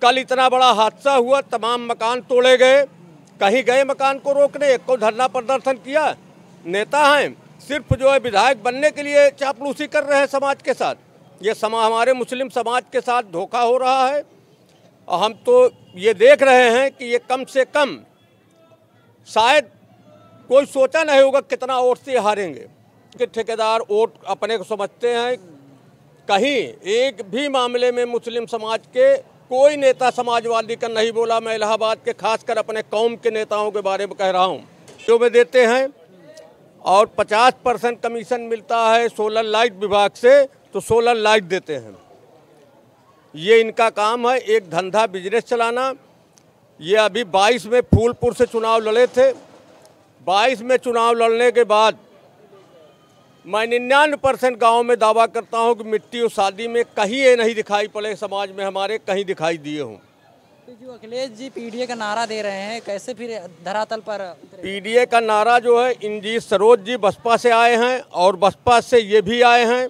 कल इतना बड़ा हादसा हुआ, तमाम मकान तोड़े गए, कहीं गए मकान को रोकने, एक को धरना प्रदर्शन किया। नेता हैं सिर्फ जो है विधायक बनने के लिए चापलूसी कर रहे हैं समाज के साथ। ये हमारे मुस्लिम समाज के साथ धोखा हो रहा है। और हम तो ये देख रहे हैं कि ये कम से कम शायद कोई सोचा नहीं होगा कितना वोट से हारेंगे कि ठेकेदार वोट अपने को समझते हैं। कहीं एक भी मामले में मुस्लिम समाज के कोई नेता समाजवादी का नहीं बोला। मैं इलाहाबाद के खासकर अपने कौम के नेताओं के बारे में कह रहा हूँ जो वे देते हैं। और 50% कमीशन मिलता है सोलर लाइट विभाग से, तो सोलर लाइट देते हैं। ये इनका काम है, एक धंधा बिजनेस चलाना। ये अभी 22 में फूलपुर से चुनाव लड़े थे। 22 में चुनाव लड़ने के बाद मैं 99% गाँव में दावा करता हूँ कि मिट्टी और शादी में कहीं ये नहीं दिखाई पड़े, समाज में हमारे कहीं दिखाई दिए हों। तो जो अखिलेश जी पीडीए का नारा दे रहे हैं, कैसे फिर धरातल पर पीडीए का नारा जो है, इंजीत सरोज जी बसपा से आए हैं और बसपा से ये भी आए हैं।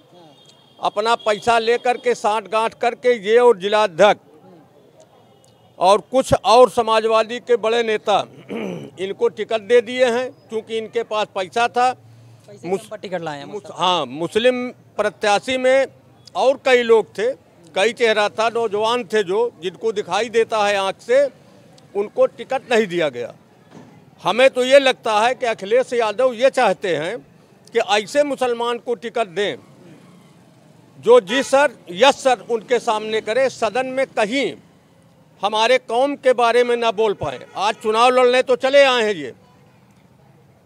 अपना पैसा लेकर के साठ गांठ करके ये और जिलाध्यक्ष और कुछ और समाजवादी के बड़े नेता इनको टिकट दे दिए हैं, क्योंकि इनके पास पैसा था। टिकट लाए हैं। हाँ, मुस्लिम प्रत्याशी में और कई लोग थे, कई चेहरा था, नौजवान थे जो जिनको दिखाई देता है आँख से, उनको टिकट नहीं दिया गया। हमें तो ये लगता है कि अखिलेश यादव ये चाहते हैं कि ऐसे मुसलमान को टिकट दें जो जी सर यस सर उनके सामने करे, सदन में कहीं हमारे कौम के बारे में ना बोल पाए। आज चुनाव लड़ने तो चले आए हैं ये।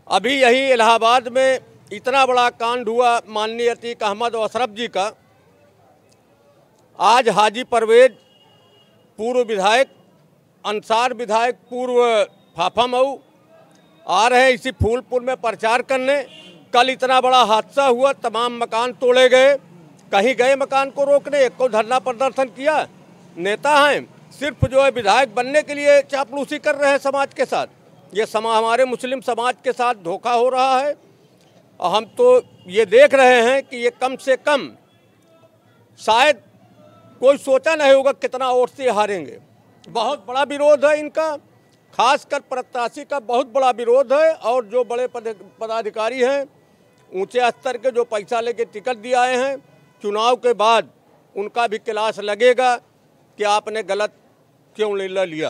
अभी यही इलाहाबाद में इतना बड़ा कांड हुआ माननीय अतीक अहमद और अशरफ जी का। आज हाजी परवेज पूर्व विधायक, अंसार विधायक पूर्व फाफा मऊ आ रहे हैं इसी फूलपुर में प्रचार करने। कल इतना बड़ा हादसा हुआ, तमाम मकान तोड़े गए, कहीं गए मकान को रोकने, एक को धरना प्रदर्शन किया। नेता हैं सिर्फ जो है विधायक बनने के लिए चापलूसी कर रहे हैं समाज के साथ। ये हमारे मुस्लिम समाज के साथ धोखा हो रहा है। और हम तो ये देख रहे हैं कि ये कम से कम शायद कोई सोचा नहीं होगा कितना वोट से हारेंगे। बहुत बड़ा विरोध है इनका, खासकर प्रत्याशी का बहुत बड़ा विरोध है। और जो बड़े पदाधिकारी हैं ऊंचे स्तर के, जो पैसा लेके टिकट दिए आए हैं, चुनाव के बाद उनका भी क्लास लगेगा कि आपने गलत क्यों निर्णय लिया।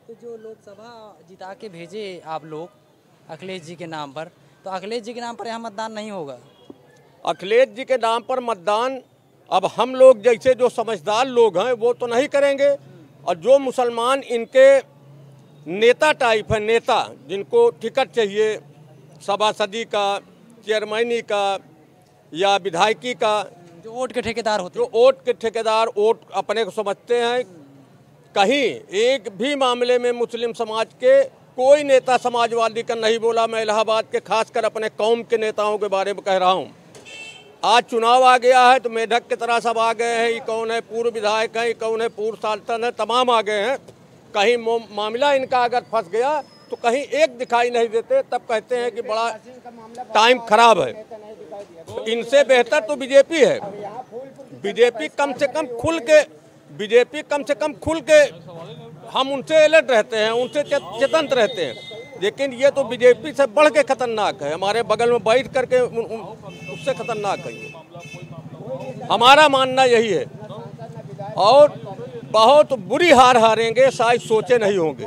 तो जो लोकसभा जिता के भेजे आप लोग अखिलेश जी के नाम पर, तो अखिलेश जी के नाम पर यहाँ मतदान नहीं होगा? अखिलेश जी के नाम पर मतदान अब हम लोग जैसे जो समझदार लोग हैं वो तो नहीं करेंगे। और जो मुसलमान इनके नेता टाइप है, नेता जिनको टिकट चाहिए सभासदी का, चेयरमैनी का या विधायकी का, जो वोट के ठेकेदार होते हैं, जो वोट के ठेकेदार वोट अपने को समझते हैं। कहीं एक भी मामले में मुस्लिम समाज के कोई नेता समाजवादी का नहीं बोला। मैं इलाहाबाद के खासकर अपने कौम के नेताओं के बारे में कह रहा हूँ। आज चुनाव आ गया है तो मेढक की तरह सब आ गए हैं। ये कौन है पूर्व विधायक है, ये कौन है पूर्व सांसद है, तमाम आ गए हैं। कहीं मामला इनका अगर फंस गया तो कहीं एक दिखाई नहीं देते, तब कहते हैं कि बड़ा टाइम खराब है। तो इनसे बेहतर तो बीजेपी है। बीजेपी कम से कम खुल के हम उनसे अलर्ट रहते हैं, उनसे चेतन रहते हैं। लेकिन ये तो बीजेपी से बढ़ के खतरनाक है, हमारे बगल में बैठ करके उससे खतरनाक है ये। हमारा मानना यही है। और बहुत बुरी हार हारेंगे, शायद सोचे नहीं होंगे।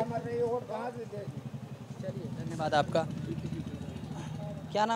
धन्यवाद आपका।